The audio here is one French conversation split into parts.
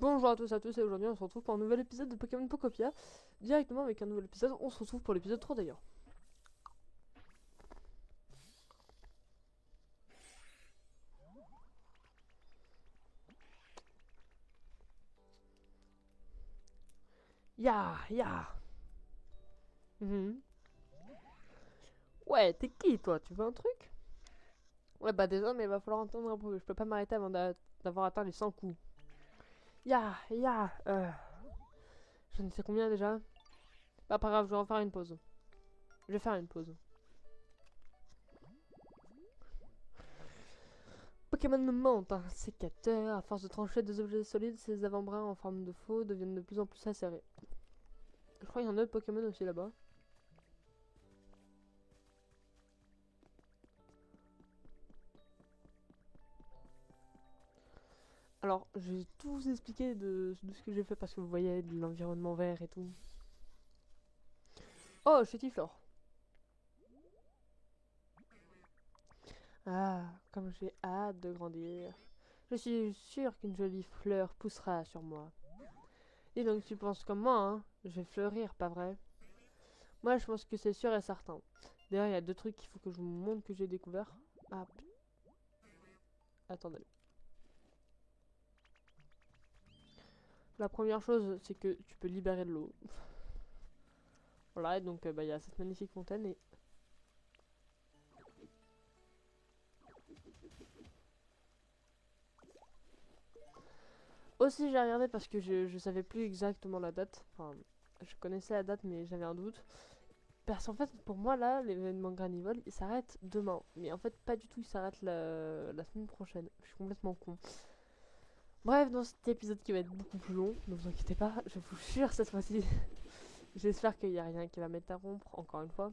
Bonjour à tous et aujourd'hui on se retrouve pour un nouvel épisode de Pokémon Pocopia. Directement avec un nouvel épisode, on se retrouve pour l'épisode 3 d'ailleurs. Ya. Mhm. Ouais, t'es qui toi? Tu veux un truc? Ouais bah déjà mais il va falloir entendre un peu, je peux pas m'arrêter avant d'avoir atteint les 100 coups. Je ne sais combien déjà. Bah pas grave, je vais refaire une pause. Je vais faire une pause. Pokémon me monte un sécateur. À force de trancher des objets solides, ses avant-bras en forme de faux deviennent de plus en plus acérés. Je crois qu'il y a un autre Pokémon aussi là-bas. Alors, je vais tout vous expliquer de ce que j'ai fait parce que vous voyez de l'environnement vert et tout. Oh, Chétiflore. Ah, comme j'ai hâte de grandir. Je suis sûre qu'une jolie fleur poussera sur moi. Et donc tu penses comme moi, hein? Je vais fleurir, pas vrai? Moi, je pense que c'est sûr et certain. D'ailleurs, il y a deux trucs qu'il faut que je vous montre que j'ai découvert. Ah, attendez. La première chose, c'est que tu peux libérer de l'eau. Voilà, et donc bah, il y a cette magnifique fontaine et aussi, j'ai regardé parce que je savais plus exactement la date. Enfin, je connaissais la date, mais j'avais un doute. Parce qu'en fait, pour moi, là, l'événement Granivol, il s'arrête demain. Mais en fait, pas du tout, il s'arrête la semaine prochaine. Je suis complètement con. Bref, dans cet épisode qui va être beaucoup plus long, ne vous inquiétez pas, je vous jure cette fois-ci. J'espère qu'il n'y a rien qui va m'interrompre, encore une fois.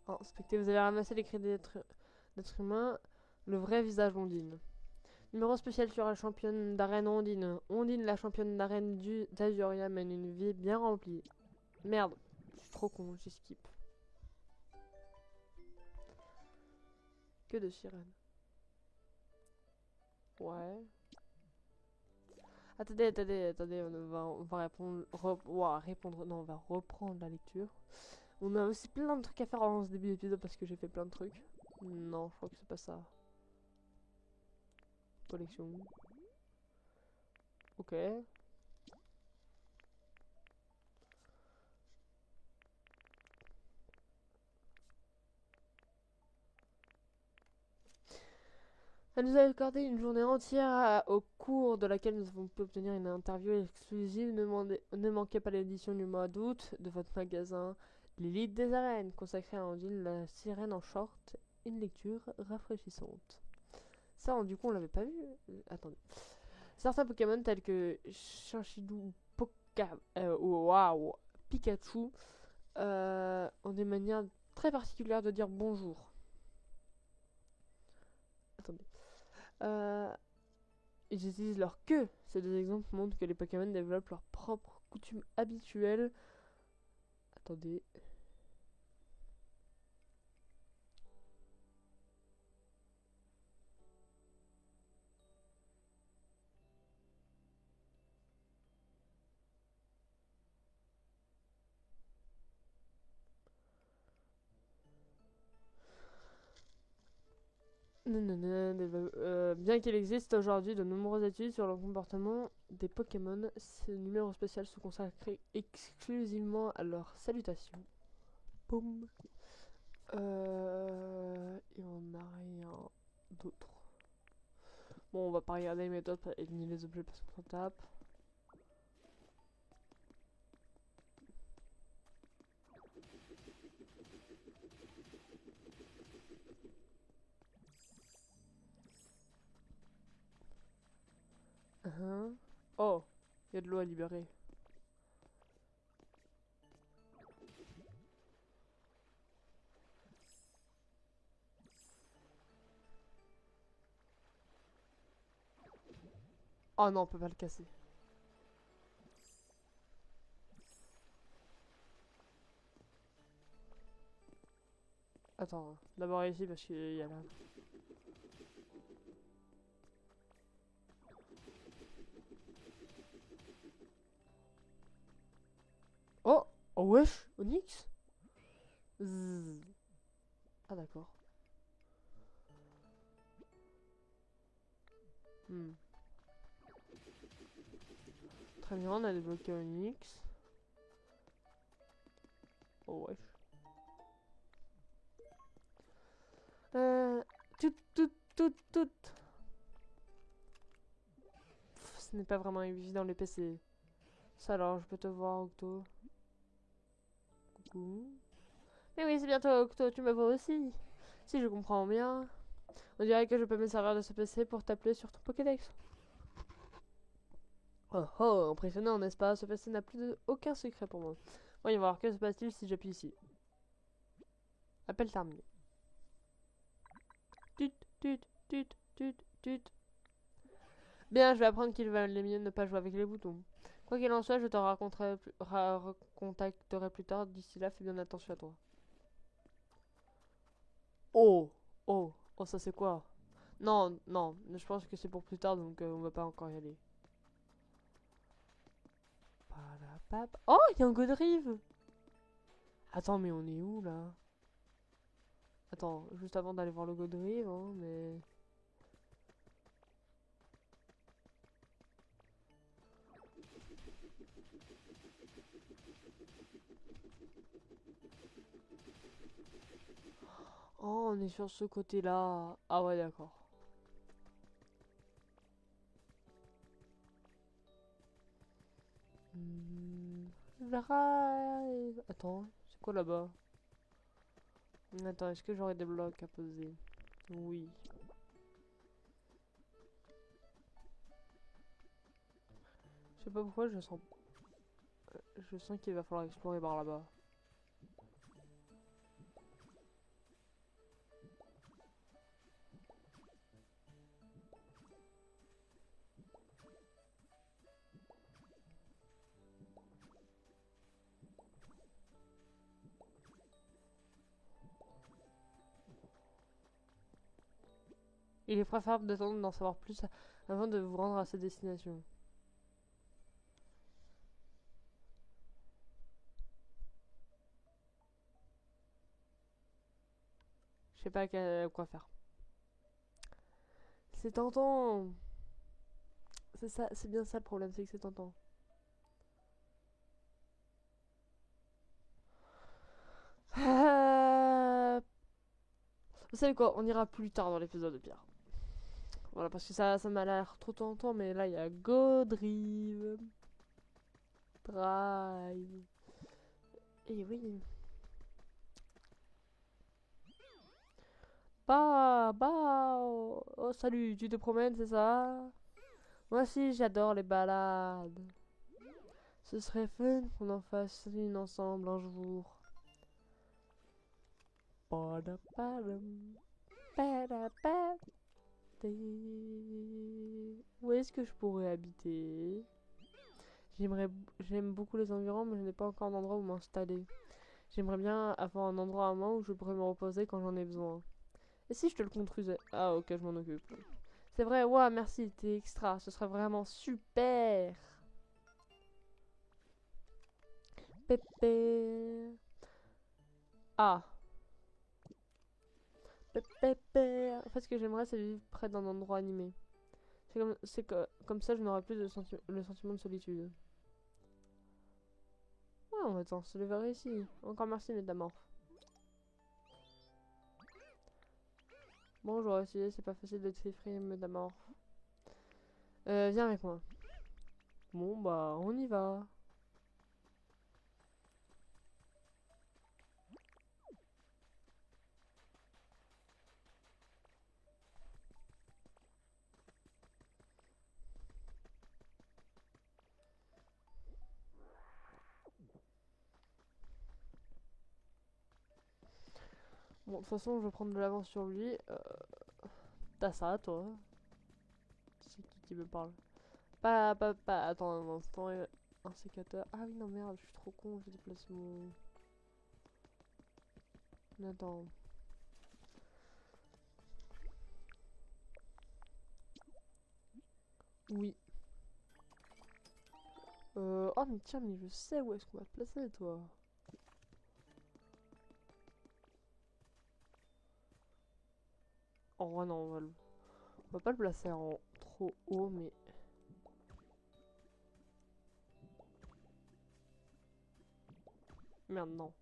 Inspectez, vous avez ramassé les crédits d'être humain, le vrai visage Ondine. Numéro spécial sur la championne d'arène Ondine. Ondine, la championne d'arène d'Azuria, mène une vie bien remplie. Merde, je suis trop con, j'ai skip. Que de sirènes. Ouais. Attendez, on va répondre, répondre, non, on va reprendre la lecture. On a aussi plein de trucs à faire en ce début d'épisode parce que j'ai fait plein de trucs. Non, je crois que c'est pas ça. Collection. Ok. Elle nous a accordé une journée entière au cours de laquelle nous avons pu obtenir une interview exclusive. Ne manquez pas l'édition du mois d'août de votre magasin L'élite des arènes, consacrée à Andine, la sirène en short. Une lecture rafraîchissante. Ça, du coup, on l'avait pas vu. Attendez. Certains Pokémon tels que Chinchidou, Pikachu ont des manières très particulières de dire bonjour. Attendez. Euh, Ils utilisent leur queue. Ces deux exemples montrent que les Pokémon développent leurs propres coutumes habituelles. Attendez. Bien qu'il existe aujourd'hui de nombreuses études sur le comportement des Pokémon, ce numéro spécial se consacre exclusivement à leur salutation. Boum. Et on n'a rien d'autre. Bon, on va pas regarder les méthodes ni les objets parce qu'on s'en tape. Oh, il y a de l'eau à libérer. Oh non, on peut pas le casser. Attends, d'abord ici parce qu'il y a là. Oh! Oh wesh! Onyx? Zzz. Ah d'accord. Hmm. Très bien, on a débloqué Onyx. Oh wesh. Tout, tout, tout, tout. Ce n'est pas vraiment évident les PC. Ça alors, je peux te voir Octo. Coucou. Mais oui, c'est bien toi Octo, tu me vois aussi. Si je comprends bien. On dirait que je peux me servir de ce PC pour t'appeler sur ton Pokédex. Oh oh, impressionnant, n'est-ce pas? Ce PC n'a plus aucun secret pour moi. Voyons voir, que se passe-t-il si j'appuie ici? Appel terminé. Tut, tut, tut, tut, tut. Bien, je vais apprendre qu'il valait mieux ne pas jouer avec les boutons. Quoi qu'il en soit, je te recontacterai plus tard. D'ici là, fais bien attention à toi. Oh! Oh! Oh, ça c'est quoi? Non, non, je pense que c'est pour plus tard, donc on va pas encore y aller. Oh, il y a un Godrive! Attends, mais on est où là? Attends, juste avant d'aller voir le Godrive, hein, mais... Oh, on est sur ce côté-là. Ah ouais, d'accord. Drive. Attends, c'est quoi là-bas? Attends, est-ce que j'aurai des blocs à poser? Oui. Je sais pas pourquoi je sens qu'il va falloir explorer par là-bas. Il est préférable d'attendre d'en savoir plus avant de vous rendre à cette destination. Je sais pas quoi faire. C'est tentant. C'est ça, c'est bien ça le problème, c'est que c'est tentant. Vous savez quoi, on ira plus tard dans l'épisode de Pierre. Voilà, parce que ça m'a l'air trop tentant, mais là il y a Godrive. Drive. Et oui. Bah, oh, oh, salut, tu te promènes, c'est ça? Moi aussi, j'adore les balades. Ce serait fun qu'on en fasse une ensemble un jour. Padapadam, padapad. Où est-ce que je pourrais habiter? J'aime beaucoup les environs, mais je n'ai pas encore d'endroit où m'installer. J'aimerais bien avoir un endroit à moi où je pourrais me reposer quand j'en ai besoin. Et si je te le construisais? Ah ok, je m'en occupe. C'est vrai, ouais, merci, t'es extra. Ce serait vraiment super. Pépé. Ah. Pépé. En fait, ce que j'aimerais, c'est vivre près d'un endroit animé. Comme ça, je n'aurai plus le sentiment de solitude. Ouais, on va attends, se lever ici. Encore merci, métamorphe. Bon, j'aurais essayé, c'est pas facile d'être effrayé, métamorphe. Viens avec moi. Bon, bah, on y va. Bon, de toute façon, je vais prendre de l'avance sur lui. T'as ça, toi. C'est qui me parle? Pas. Attends un instant. Un sécateur. Ah oui, non, merde, je suis trop con. J'ai déplacé mon. Attends. Oui. Oh mais tiens, mais je sais où est-ce qu'on va te placer, toi. Oh non, on va pas le placer en trop haut, mais... Merde, non.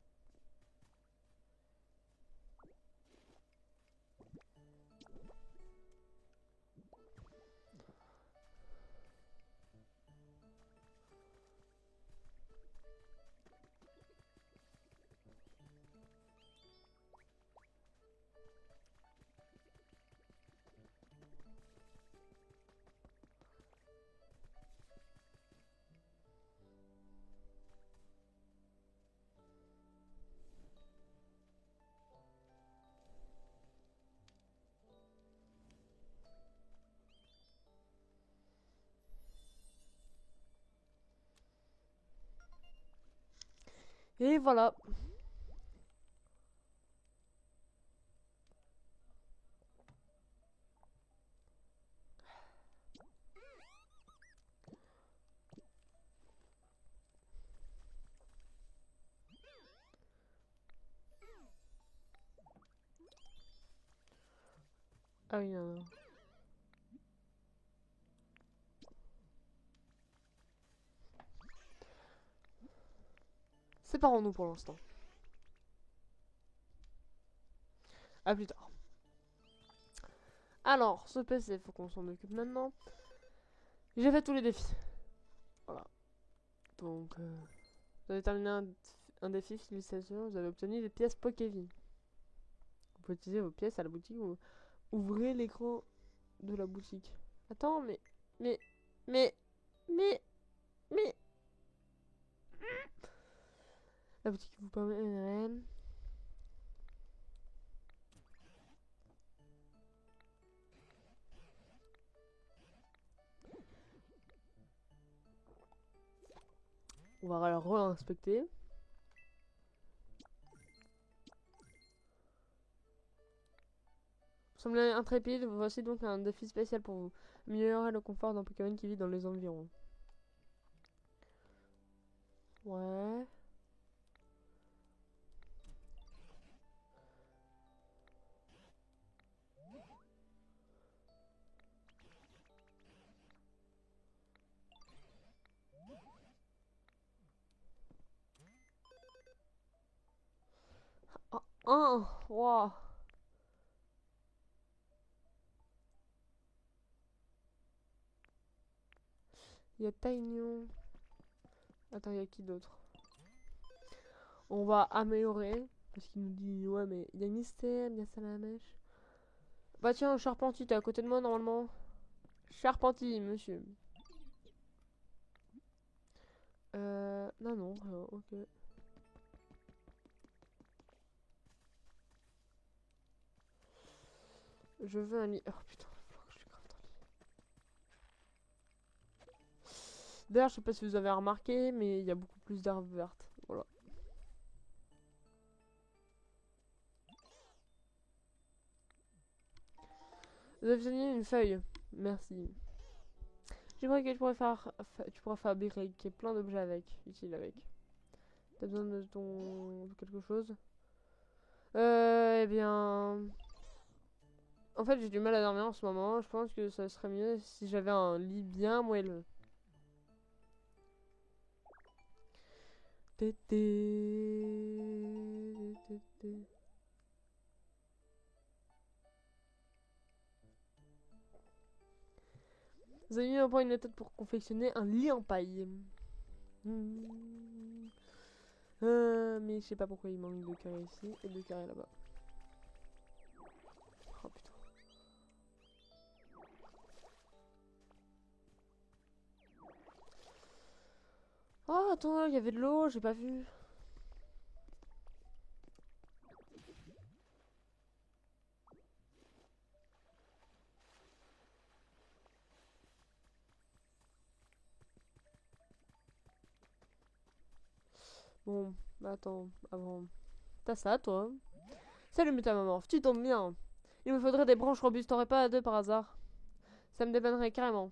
Et voilà. Ah oui, non. Séparons-nous pour l'instant. À plus tard. Alors, ce PC, faut qu'on s'en occupe maintenant. J'ai fait tous les défis. Voilà. Donc, vous avez terminé un défi, félicitations. Vous avez obtenu des pièces Pokévi. Vous pouvez utiliser vos pièces à la boutique ou ouvrez l'écran de la boutique. Attends, mais, mais, mais, mais... La boutique vous permet... On va la re-inspecter. Vous semblez intrépide, voici donc un défi spécial pour vous. Améliorer le confort d'un Pokémon qui vit dans les environs. Ouais. Ah, wow. Il y a Taignon. Attends, il y a qui d'autre? On va améliorer. Parce qu'il nous dit, ouais, mais il y a Mystère, il y a Salamèche. Bah tiens, Charpentier, t'es à côté de moi normalement. Charpentier, monsieur. Non, non, ok. Je veux un lit. Oh putain, il va falloir que je lui crafte un lit. D'ailleurs, je sais pas si vous avez remarqué, mais il y a beaucoup plus d'herbes vertes. Voilà. Vous avez obtenu une feuille. Merci. J'aimerais que tu pourrais fabriquer plein d'objets avec. Utile avec. T'as besoin de ton... de quelque chose? Eh bien... En fait, j'ai du mal à dormir en ce moment. Je pense que ça serait mieux si j'avais un lit bien moelleux. Vous avez mis un point une méthode pour confectionner un lit en paille. Mais je sais pas pourquoi il manque de carrés ici et de carrés là-bas. Oh putain. Oh attends, il y avait de l'eau, j'ai pas vu. Bon, bah attends, avant. T'as ça toi? Salut métamorphe, tu tombes bien. Il me faudrait des branches robustes, t'aurais pas à deux par hasard? Ça me dépannerait carrément.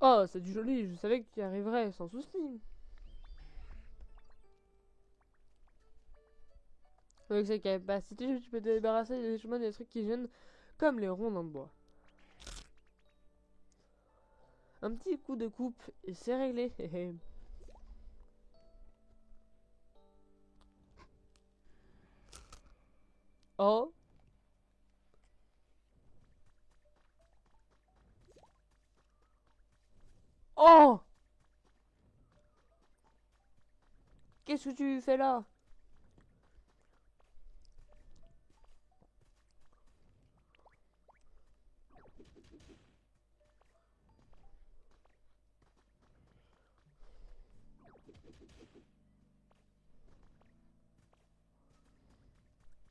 Oh, c'est du joli, je savais qu'il y arriverait sans souci. Avec ces capacités, tu peux te débarrasser des chemins des trucs qui gênent, comme les ronds en bois. Un petit coup de coupe et c'est réglé. Oh. Oh. Qu'est-ce que tu fais là?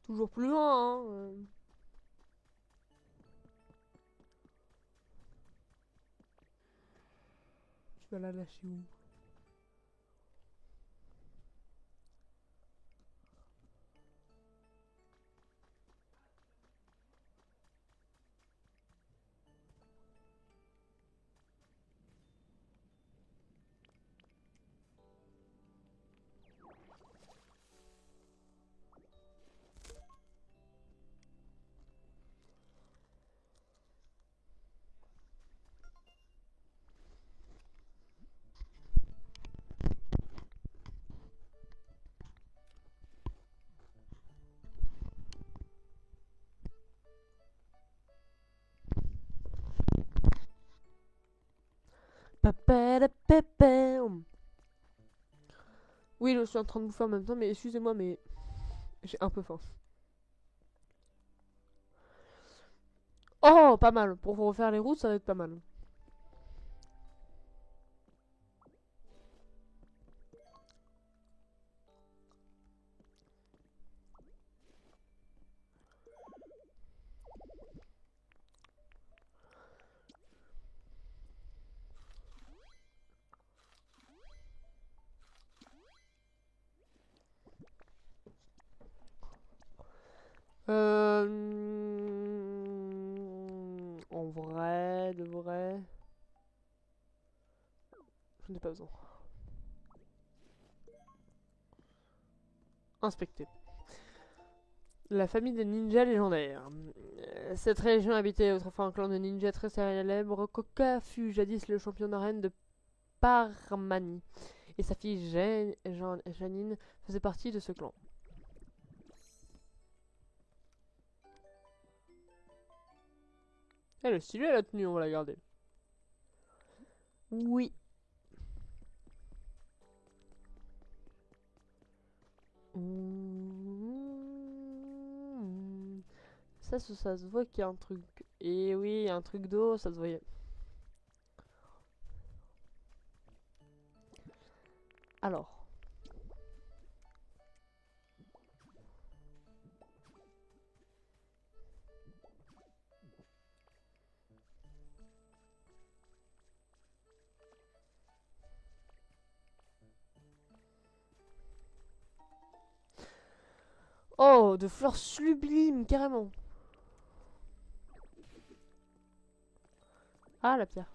Toujours plus loin, hein. Tu vas la lâcher où? Papadapapam. Oui, je suis en train de bouffer en même temps, mais excusez-moi, mais j'ai un peu faim. Oh, pas mal. Pour refaire les routes, ça va être pas mal. En vrai, de vrai, je n'ai pas besoin. Inspecter. La famille des ninjas légendaires. Cette région habitait autrefois un clan de ninjas très célèbre. Koka fut jadis le champion d'arène de Parmanie. Et sa fille Janine faisait partie de ce clan. Elle est stylée la tenue, on va la garder. Oui. Ça se voit qu'il y a un truc. Et oui, il y a un truc d'eau, ça se voyait. Alors. Oh, de fleurs sublimes, carrément. Ah, la pierre.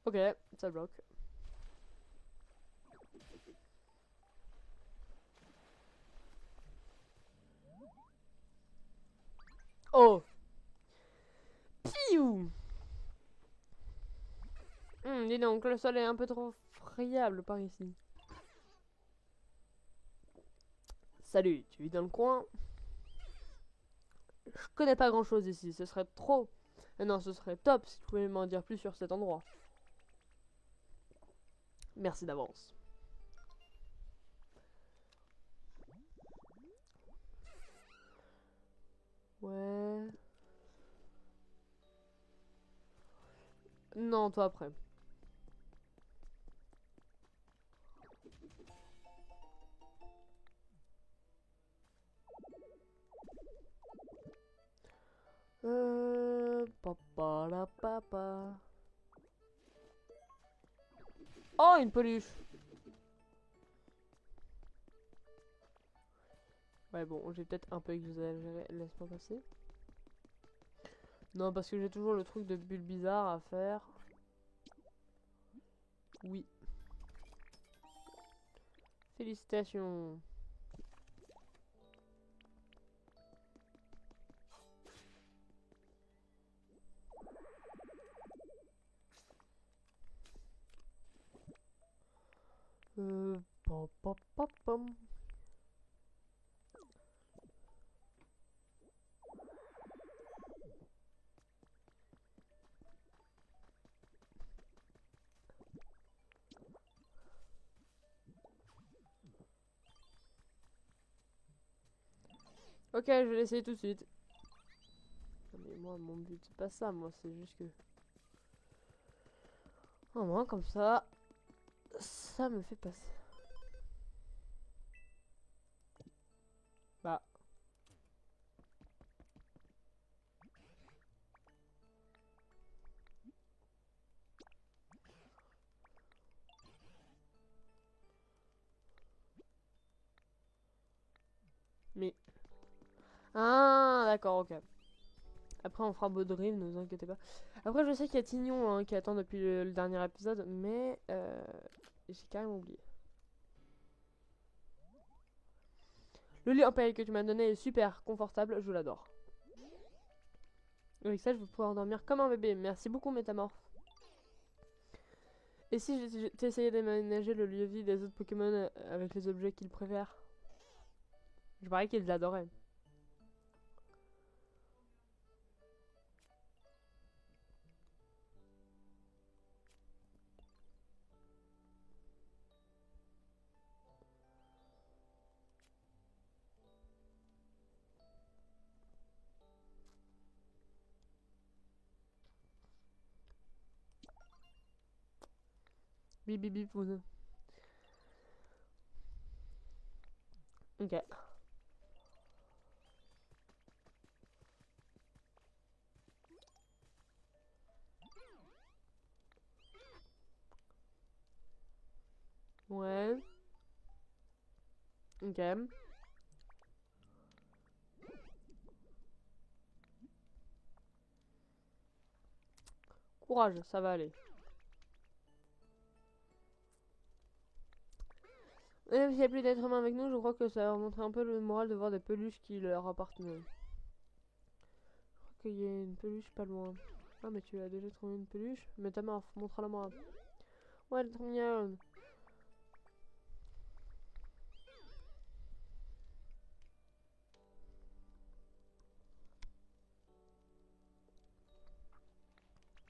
Ok, ça bloque. Oh! Piou! Dis donc, le sol est un peu trop friable par ici. Salut, tu vis dans le coin? Je connais pas grand chose ici, ce serait trop. Non, ce serait top si tu pouvais m'en dire plus sur cet endroit. Merci d'avance. Ouais. Non, toi après. Papa la papa. Oh, une peluche. Ouais, bon, j'ai peut-être un peu exagéré. Laisse-moi passer. Non, parce que j'ai toujours le truc de bulle bizarre à faire. Oui. Félicitations. Pom, pom, pom, pom. Ok, je vais l'essayer tout de suite. Non, mais moi, mon but, c'est pas ça, moi, c'est juste que... Au moins, comme ça me fait passer. Bah. Mais... Ah, d'accord, ok. Après, on fera beau dream, ne vous inquiétez pas. Après, je sais qu'il y a Tignon hein, qui attend depuis le dernier épisode, mais j'ai carrément oublié. Le lit en paille que tu m'as donné est super confortable, je l'adore. Avec ça, je vais pouvoir dormir comme un bébé. Merci beaucoup, Métamorphe. Et si t'essayais d'aménager le lieu vie des autres Pokémon avec les objets qu'ils préfèrent? Je parie qu'ils l'adoraient. Bip bip bip, vous. Ok. Ouais. Ok. Courage, ça va aller. Même s'il n'y a plus d'êtres humains avec nous, je crois que ça va remontrer un peu le moral de voir des peluches qui leur appartenaient. Je crois qu'il y a une peluche pas loin. Ah, mais tu as déjà trouvé une peluche? Métamorphe, montre-la moi. Ouais, elle est trop mignonne.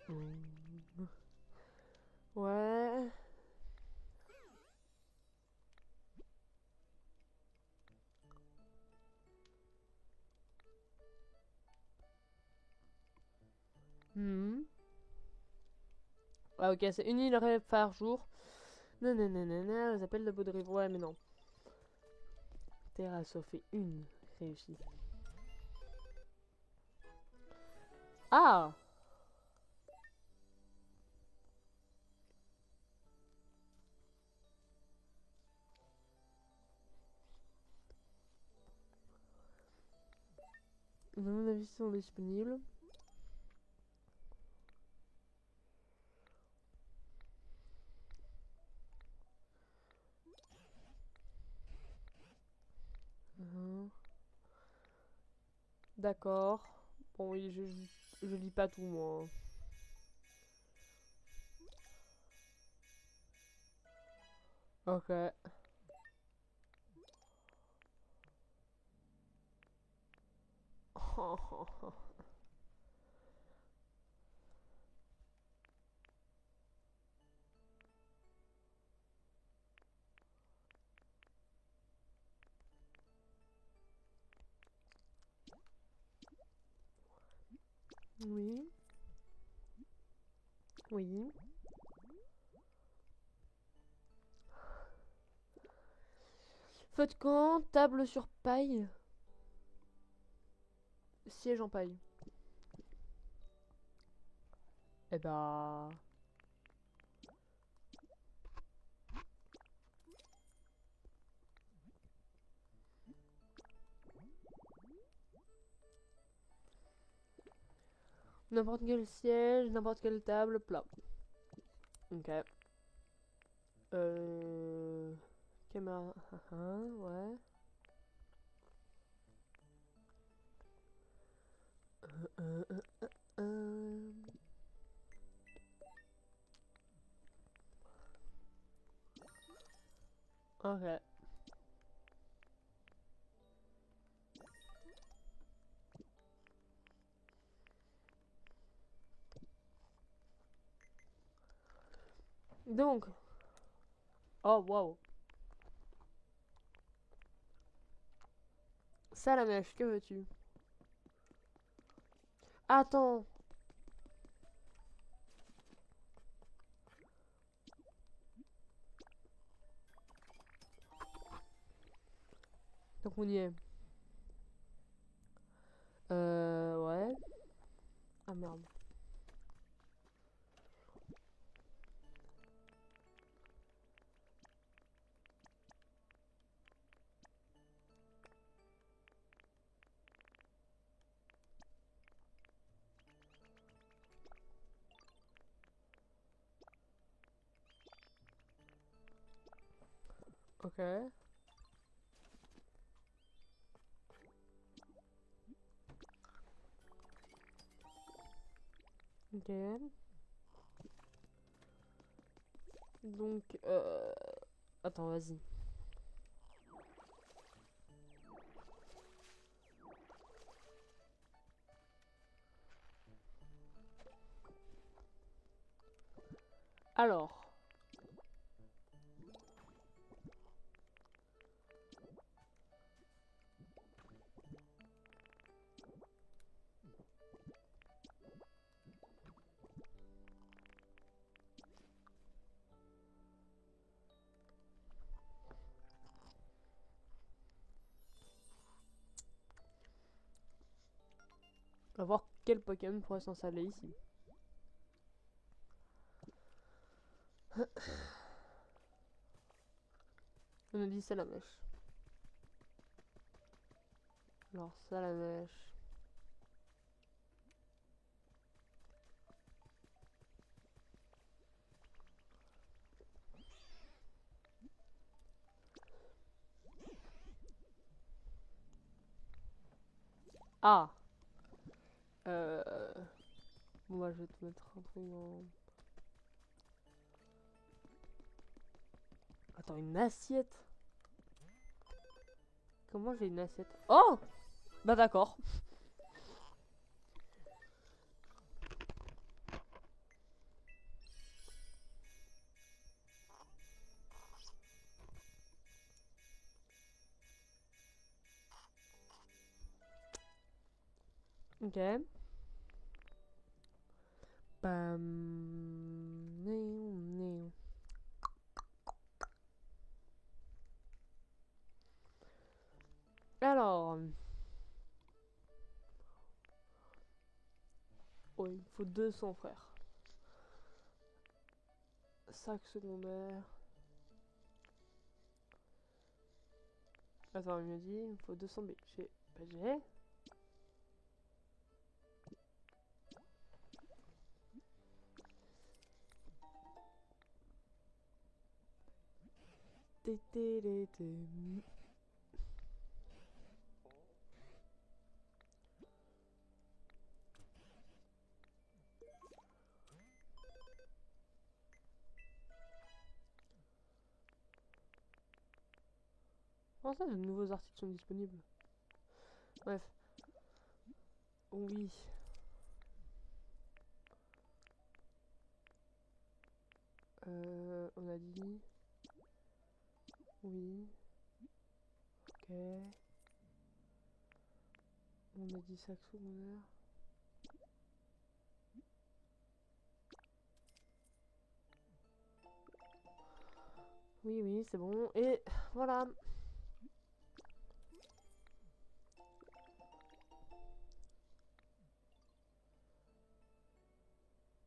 Hmm. Ouais. Hmm. Ah, ok, c'est une île rêve par jour. Non, non, non, non, non, les appels de Baudrive. Ouais, mais non. Terrasse, ça fait une réussie. Ah! Non, avis sont disponibles. Mhm. D'accord. Bon, oui, je lis pas tout, moi. Ok. Oui. Oui. Feu de camp, table sur paille, siège en paille. Eh bah... N'importe quel siège, n'importe quelle table, plat. Ok. Caméra... ouais. Euh, euh, euh. Ok. Donc... Oh, wow. Ça, la mèche, que veux-tu? Attends. Donc on y est. Ouais. Ah merde. Ok. Ok. Donc, attends, vas-y. Alors. On va voir quel Pokémon pourrait s'installer ici. On a dit Salamèche. Alors, Salamèche. Ah! Euh... Bon, bah, je vais te mettre un truc en... Attends, une assiette? Comment j'ai une assiette? Oh! Bah d'accord. Ok. Bam. Néo, néo. Alors... Oh, il me faut 200 frères. Sac secondaire. Attends, il me dit, il me faut 200 B. J'ai... Bah j'ai... Comment ça, de nouveaux articles sont disponibles? Bref. Oui. On a dit... Oui. Ok. On a dit sac secondaire. Oui, oui, c'est bon. Et voilà.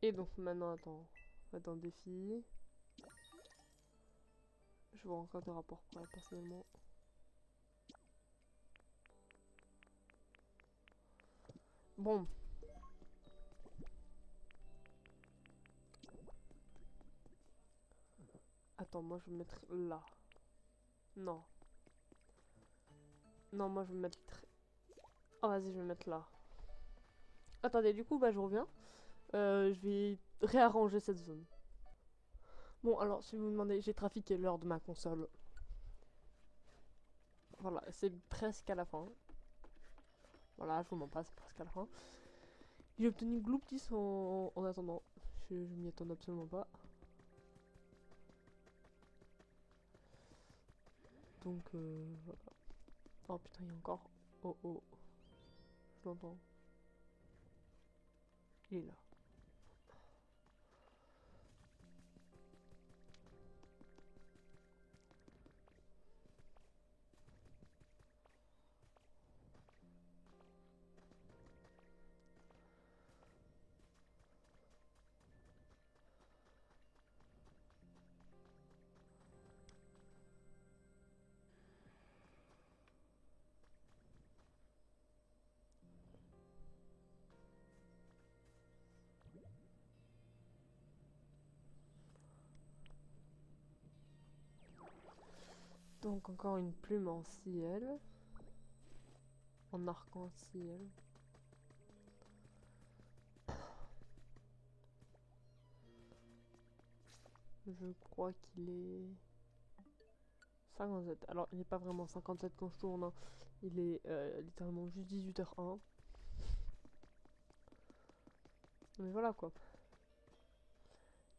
Et donc maintenant, attends. Attends, défi. Je vois encore des rapports pour elle personnellement. Bon. Attends, moi je vais me mettre là. Non. Non, moi je vais me mettre... Oh, vas-y, je vais me mettre là. Attendez, du coup, bah je reviens. Je vais réarranger cette zone. Bon, alors, si vous me demandez, j'ai trafiqué l'heure de ma console. Voilà, c'est presque à la fin. Voilà, je vous mens pas, c'est presque à la fin. J'ai obtenu Glooptis en attendant. Je m'y attends absolument pas. Donc, voilà. Oh putain, il y a encore... Oh oh. Je l'entends. Il est là. Donc, encore une plume en ciel. En arc-en-ciel. Je crois qu'il est... 57. Alors, il n'est pas vraiment 57 quand je tourne. Hein. Il est littéralement juste 18h01. Mais voilà quoi.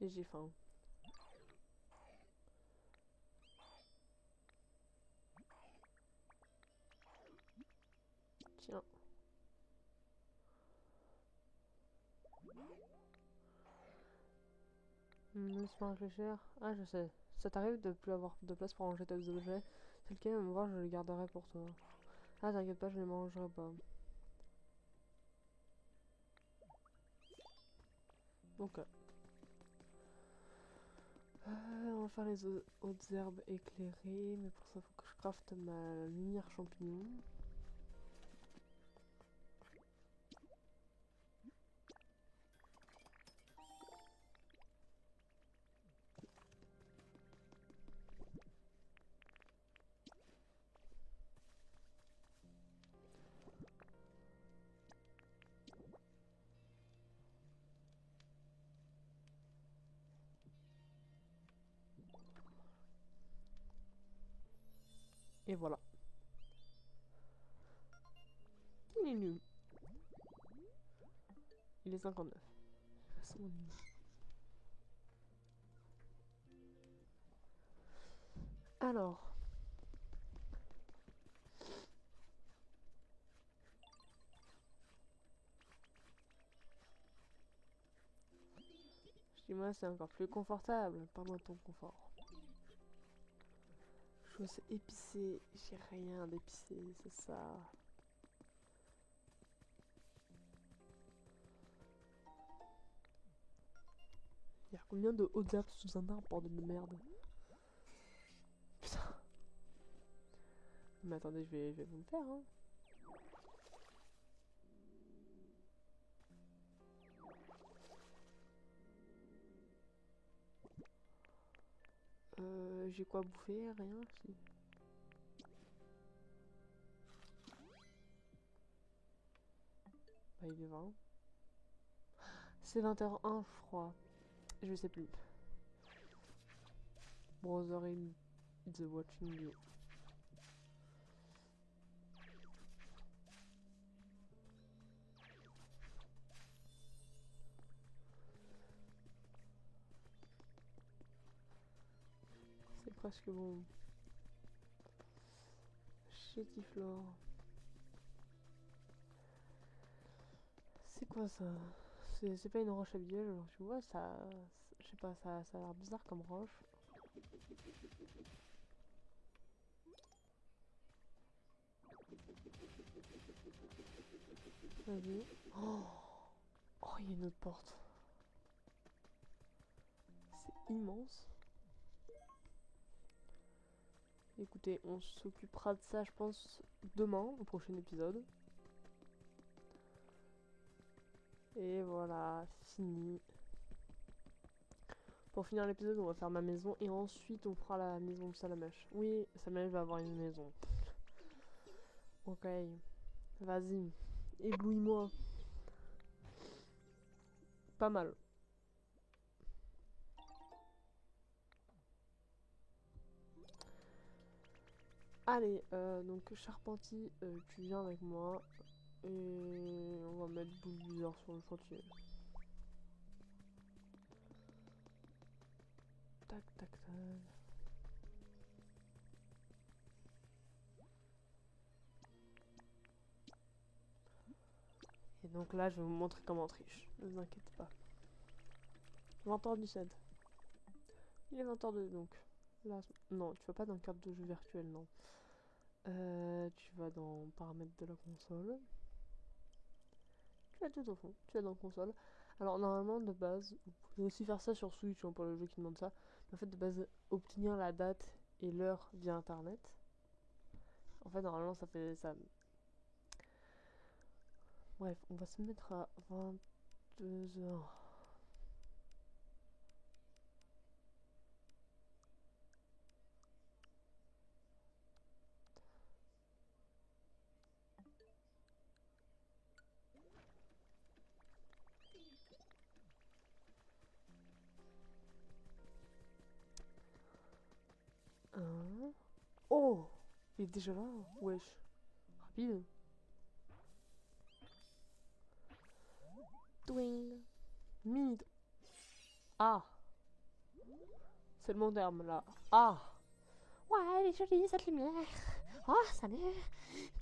Et j'ai faim. Tiens. Laisse-moi réfléchir. Ah, je sais. Ça t'arrive de plus avoir de place pour ranger tes objets? C'est lequel, même voir, je les garderai pour toi. Ah, t'inquiète pas, je les mangerai pas. Donc, on va faire les autres herbes éclairées. Mais pour ça, faut que je crafte ma lumière champignon. Et voilà. Il est nul. Il est 59. C'est mon nul. Alors. Je dis moi c'est encore plus confortable. Parle-moi de ton confort. Chose épicée. J'ai rien d'épicé, c'est ça. Il y a combien de hautes herbes sous un arbre, bordel de merde? Putain. Mais attendez, je vais vous le faire, hein. J'ai quoi à bouffer? Rien, si. Bah, il est 20. C'est 20h01, je crois. Je sais plus. Brother in the watching you. C'est presque bon. Chétiflore. C'est quoi ça? C'est pas une roche habituelle, alors tu vois, ça. Je sais pas, ça a l'air bizarre comme roche. Vas-y. Oh, oh, il y a une autre porte. C'est immense. Écoutez, on s'occupera de ça, je pense, demain, au prochain épisode. Et voilà, fini. Pour finir l'épisode, on va faire ma maison et ensuite on fera la maison de Salamèche. Oui, Salamèche va avoir une maison. Ok, vas-y, éblouis-moi. Pas mal. Allez, donc Charpentier, tu viens avec moi. Et on va mettre Bulldozer sur le chantier. Tac, tac, tac. Et donc là, je vais vous montrer comment on triche. Ne vous inquiétez pas. 20h17. Il est 20h02 donc. Là, non, tu vas pas dans carte de jeu virtuelle, non. Tu vas dans paramètres de la console. Tu vas tout au fond. Tu vas dans console. Alors, normalement, de base, vous pouvez aussi faire ça sur Switch hein, pour le jeu qui demande ça. Mais en fait, de base, obtenir la date et l'heure via internet. En fait, normalement, ça fait ça. Bref, on va se mettre à 22h. Oh! Il est déjà là? Wesh. Rapide. Twing. Mid. Ah! C'est le bon terme là. Ah! Ouais, elle est jolie cette lumière. Oh, salut.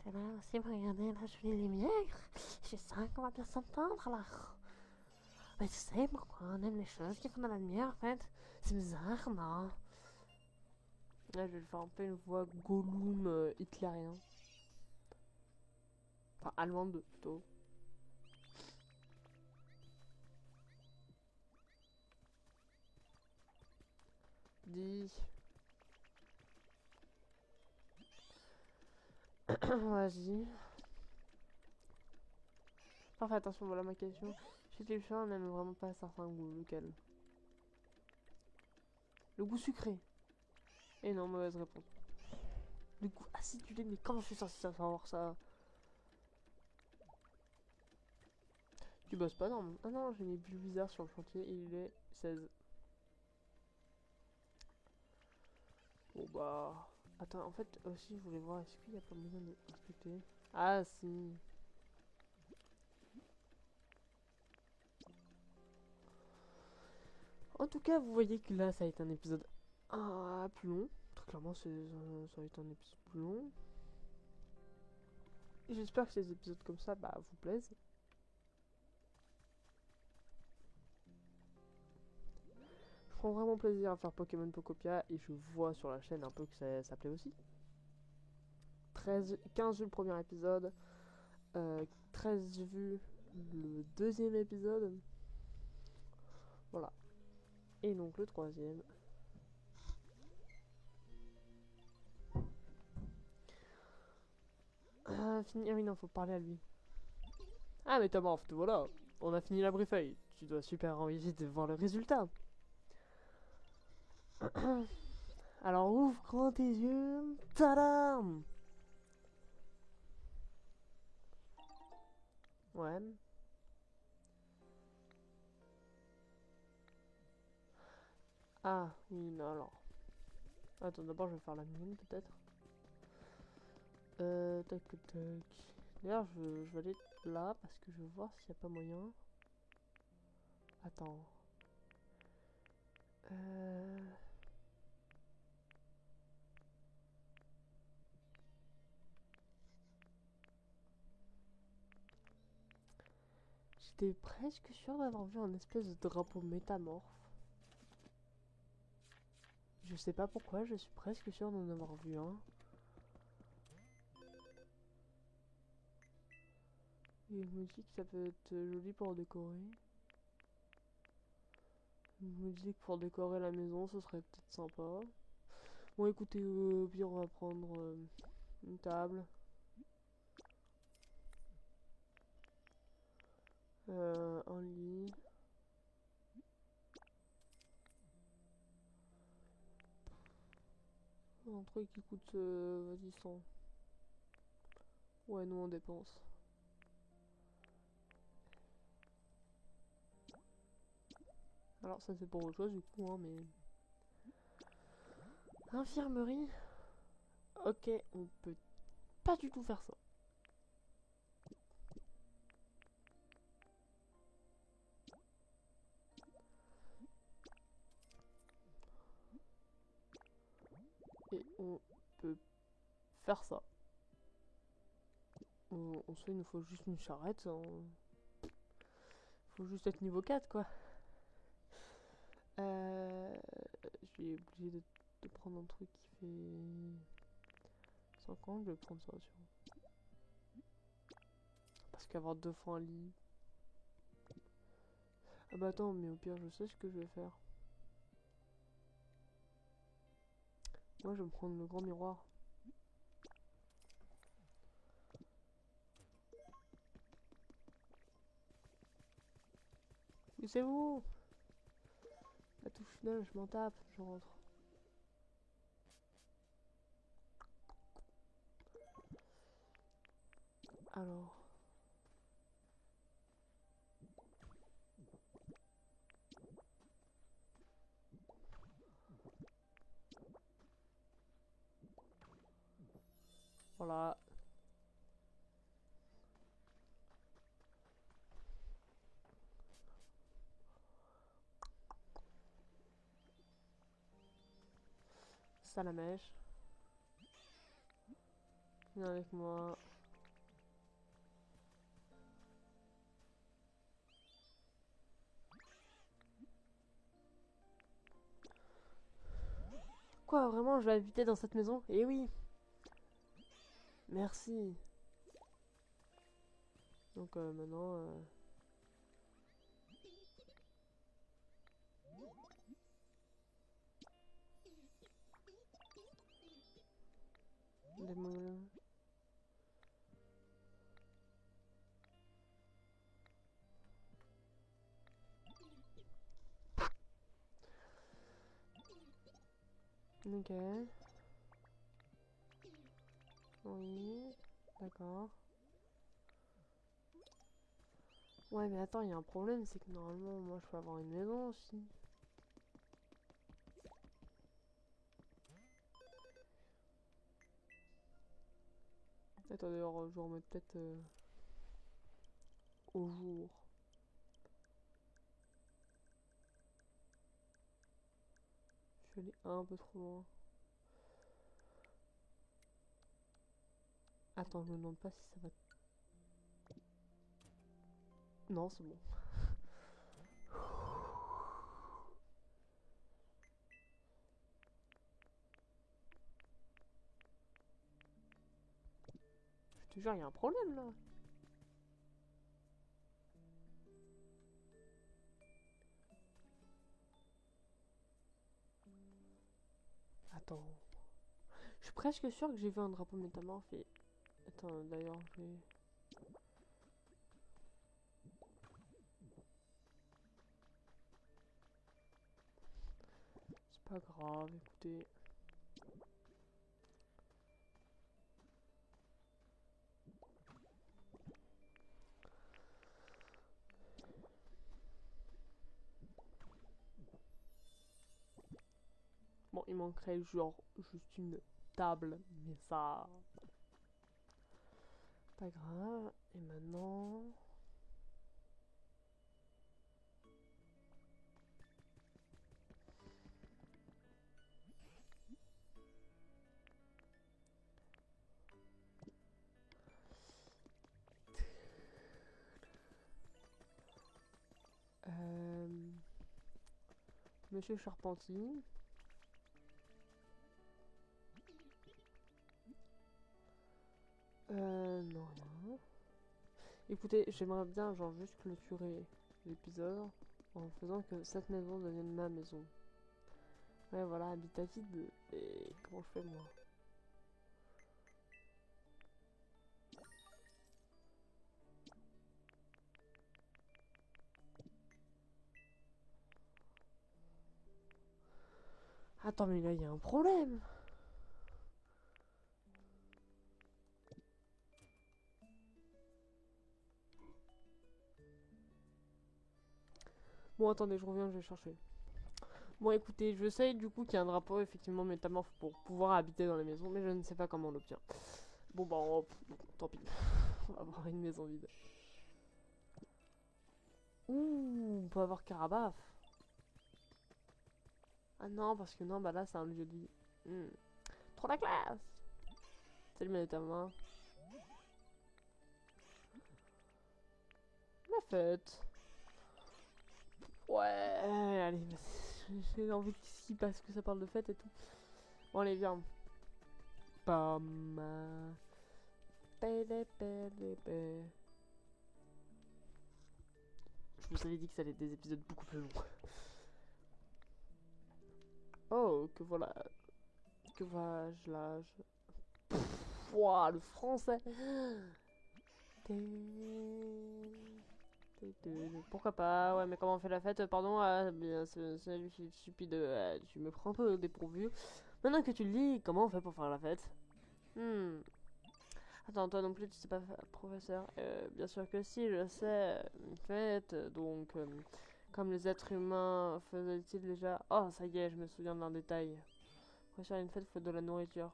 T'es là aussi pour regarder la jolie lumière. Je sens qu'on va bien s'entendre là. Mais tu sais pourquoi on aime les choses qui font de la lumière en fait? C'est bizarre, non? Là, je vais faire un peu une voix Gollum hitlérien. Enfin, allemande plutôt. Dis. Vas-y. Parfait, attention, voilà ma question. Chez les chiens, on n'aime vraiment pas certains goûts. Lequel? Le goût sucré. Et non, mauvaise réponse. Le goût acidulé, mais comment je suis censé savoir ça? Tu bosses pas, non? Ah non, j'ai mis bulles bizarres sur le chantier et il est 16. Bon bah... Attends, en fait, aussi, je voulais voir, est-ce qu'il y a pas moyen de discuter? Ah si. En tout cas, vous voyez que là, ça a été un épisode plus long. Très clairement, ça a été un épisode plus long. Et j'espère que ces épisodes comme ça, bah, vous plaisent. Je prends vraiment plaisir à faire Pokémon Pocopia et je vois sur la chaîne un peu que ça plaît aussi. 15 vues le premier épisode, 13 vues le deuxième épisode. Voilà. Et donc le troisième. Fini. Ah oui, non, faut parler à lui. Ah, mais Thomas, te voilà. On a fini la briefing. Tu dois super envie de voir le résultat. Alors ouvre grand tes yeux. Tadam! Ouais. Ah, oui, non, alors. Attends, d'abord, je vais faire la mienne, peut-être. Tac, tac. D'ailleurs, je vais aller là, parce que je veux voir s'il n'y a pas moyen. Attends. J'étais presque sûr d'avoir vu un espèce de drapeau métamorphe. Je sais pas pourquoi, je suis presque sûr d'en avoir vu un. Et je me dis que ça peut être joli pour décorer. Je me dis que pour décorer la maison, ce serait peut-être sympa. Bon, écoutez, au pire, on va prendre une table. Un lit. Un truc qui coûte, vas-y, 100. Ouais, nous on dépense. Alors, ça c'est pour autre chose du coup, hein, mais... Infirmerie. Ok, on peut pas du tout faire ça. Et on peut faire ça. On sait, il nous faut juste une charrette. Faut juste être niveau 4 quoi. Je vais obligé de prendre un truc qui fait 50, je vais prendre ça aussi. Parce qu'avoir 2 fois un lit. Ah bah attends, mais au pire je sais ce que je vais faire. Moi je vais me prendre le grand miroir. Mais c'est vous! La touche finale, je m'en tape, je rentre. Alors. Voilà. Ça la mèche. Viens avec moi. Quoi, vraiment, je vais habiter dans cette maison? Eh oui! Merci. Donc maintenant... des mots- Ok. Oui. D'accord. Ouais, mais attends, il y a un problème, c'est que normalement, moi, je peux avoir une maison aussi. Attends, d'ailleurs, je vais remettre peut-être au jour. Je suis allé un peu trop loin. Attends, je me demande pas si ça va... Non, c'est bon. te jure, il y a un problème là. Attends. Je suis presque sûr que j'ai vu un drapeau métamorphe et... Attends, d'ailleurs, je vais... C'est pas grave, écoutez. Bon, il manquerait genre juste une table, mais ça... Pas grave. Et maintenant... Monsieur Charpentier. Non, rien. Écoutez, j'aimerais bien, genre, juste clôturer l'épisode en faisant que cette maison devienne ma maison. Ouais, voilà, habitat vide. Et comment je fais, moi? Attends, mais là, il y a un problème. Bon, attendez, je reviens, je vais chercher. Bon, écoutez, je sais du coup qu'il y a un drapeau effectivement métamorphe pour pouvoir habiter dans les maisons, mais je ne sais pas comment on l'obtient. Bon, bah, tant pis. On va avoir une maison vide. Ouh, on peut avoir Carabaf. Ah non, parce que non, bah là, c'est un lieu de vie. Trop la classe. Salut, métamorphe. La fête. Ouais, allez, j'ai envie qu'il parce que ça parle de fête et tout. Bon, allez, viens. Bam. Je vous avais dit que ça allait être des épisodes beaucoup plus longs. Oh, que voilà. Que vois-je là Ouah, le français. Pourquoi pas? Ouais, mais comment on fait la fête? Pardon, bien, salut, stupide. Tu me prends un peu au dépourvu. Maintenant que tu le dis, comment on fait pour faire la fête? Attends, toi non plus, tu sais pas, professeur. Bien sûr que si, je sais. Une fête, donc, comme les êtres humains faisaient-ils déjà. Oh, ça y est, je me souviens d'un détail. Professeur, une fête, il faut de la nourriture.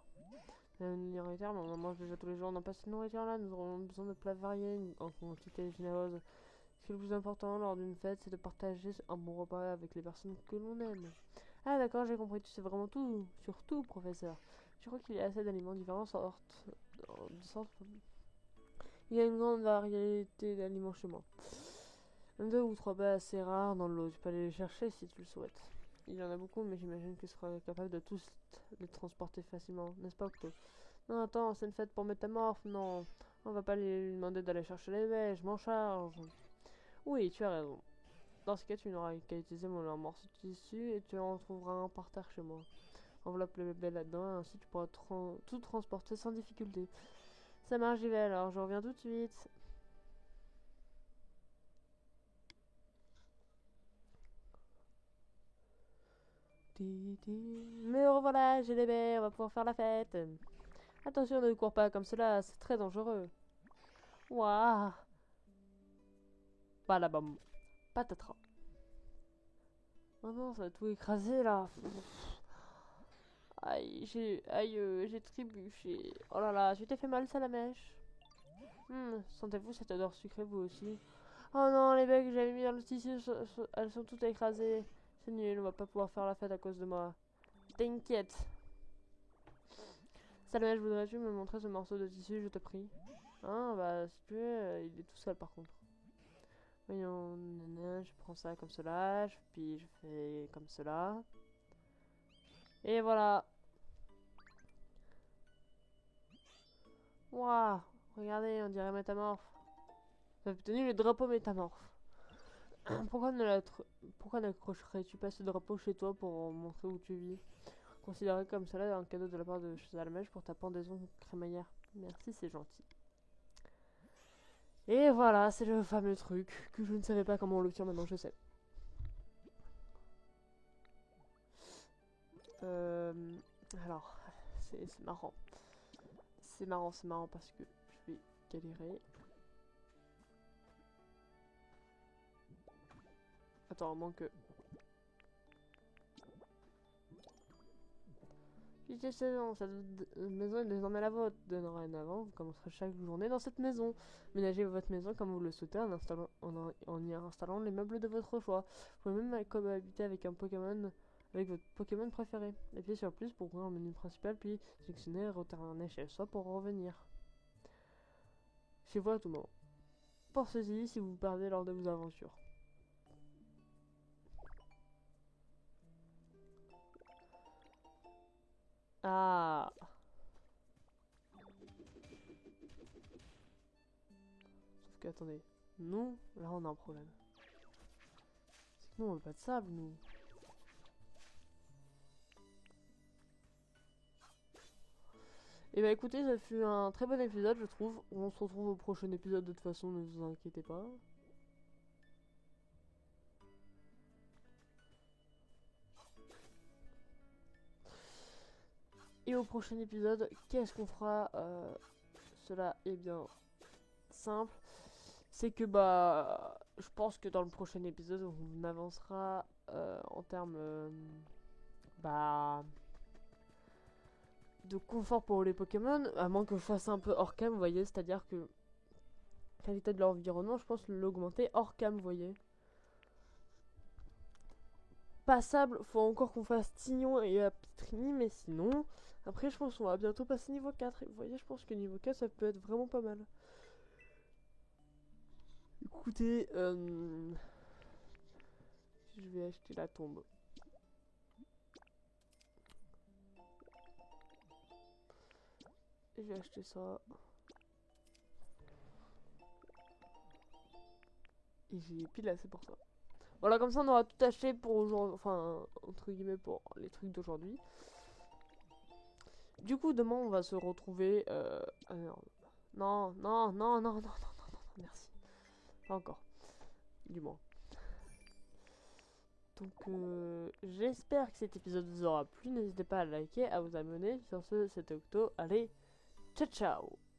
La nourriture, mais on en mange déjà tous les jours. On n'a pas cette nourriture là, nous aurons besoin de plats variés, en quantité généreuse. Ce qui est le plus important lors d'une fête, c'est de partager un bon repas avec les personnes que l'on aime. Ah d'accord, j'ai compris, tu sais vraiment tout, sur tout, professeur. Je crois qu'il y a assez d'aliments différents il y a une grande variété d'aliments chez moi. Deux ou trois bas assez rares dans l'eau, tu peux aller les chercher si tu le souhaites. Il y en a beaucoup, mais j'imagine que tu seras capable de tous les transporter facilement, n'est-ce pas, Octo? Non, attends, c'est une fête pour Métamorphe, non. On va pas lui demander d'aller chercher les baies, je m'en charge. Oui, tu as raison. Dans ce cas, tu n'auras qu'à utiliser mon morceau de tissu et tu en trouveras un par terre chez moi. Enveloppe le bébé là-dedans, ainsi tu pourras tout transporter sans difficulté. Ça marche, j'y vais alors, je reviens tout de suite. Me revoilà, j'ai les baies, on va pouvoir faire la fête. Attention, ne cours pas comme cela, c'est très dangereux. Waouh. Balabam. Patatras. Oh non, ça va tout écraser là. Aïe, j'ai trébuché. Oh là là, tu t'es fait mal, ça la mèche. Sentez-vous cette odeur sucrée vous aussi? Oh non, les baies que j'avais mis dans le tissu, elles sont toutes écrasées. C'est nul, on va pas pouvoir faire la fête à cause de moi. T'inquiète. Salomé, voudrais-tu me montrer ce morceau de tissu, je te prie? Ah, bah, si tu veux, il est tout seul par contre. Voyons, je prends ça comme cela, puis je fais comme cela. Et voilà. Waouh, Regardez, on dirait métamorphe. Vous avez obtenu le drapeau métamorphe. Pourquoi n'accrocherais-tu pas ce drapeau chez toi pour montrer où tu vis? Considéré comme cela un cadeau de la part de Chazalmej pour ta pendaison crémaillère. Merci, c'est gentil. Et voilà, c'est le fameux truc que je ne savais pas comment on l'obtient, maintenant je sais. Alors, c'est marrant. C'est marrant parce que je vais galérer. Attends, à moins que... Cette maison est désormais la vôtre. Dorénavant, vous commencerez chaque journée dans cette maison. Ménagez votre maison comme vous le souhaitez en y installant les meubles de votre choix. Vous pouvez même cohabiter avec avec votre Pokémon préféré. Appuyez sur plus pour ouvrir le menu principal, puis sélectionnez et retourner chez soi pour revenir. Chez vous à tout moment. Pensez-y si vous perdez lors de vos aventures. Ah. Sauf que, attendez. Nous, là on a un problème. C'est que nous on veut pas de sable, nous. Et bah écoutez, ça fut un très bon épisode, je trouve. On se retrouve au prochain épisode de toute façon, ne vous inquiétez pas. Et au prochain épisode, qu'est-ce qu'on fera? Cela est bien simple. C'est que bah, je pense que dans le prochain épisode, on avancera en termes bah, de confort pour les Pokémon, à moins que je fasse un peu hors cam, vous voyez, c'est-à-dire que la qualité de l'environnement, je pense l'augmenter hors cam, vous voyez. Passable, faut encore qu'on fasse Tignon et Pitrini, mais sinon, après je pense qu'on va bientôt passer niveau 4. Et vous voyez, je pense que niveau 4, ça peut être vraiment pas mal. Écoutez, je vais acheter la tombe. Et j'ai acheté ça. Et j'ai pile assez pour ça. Voilà, comme ça on aura tout acheté pour aujourd'hui. Enfin, entre guillemets, pour les trucs d'aujourd'hui. Du coup, demain on va se retrouver. Non, non, non, non, non, non, non, non, merci. Pas encore. Du moins. Donc, j'espère que cet épisode vous aura plu. N'hésitez pas à liker, à vous abonner. Sur ce, c'était Octo. Allez, ciao, ciao!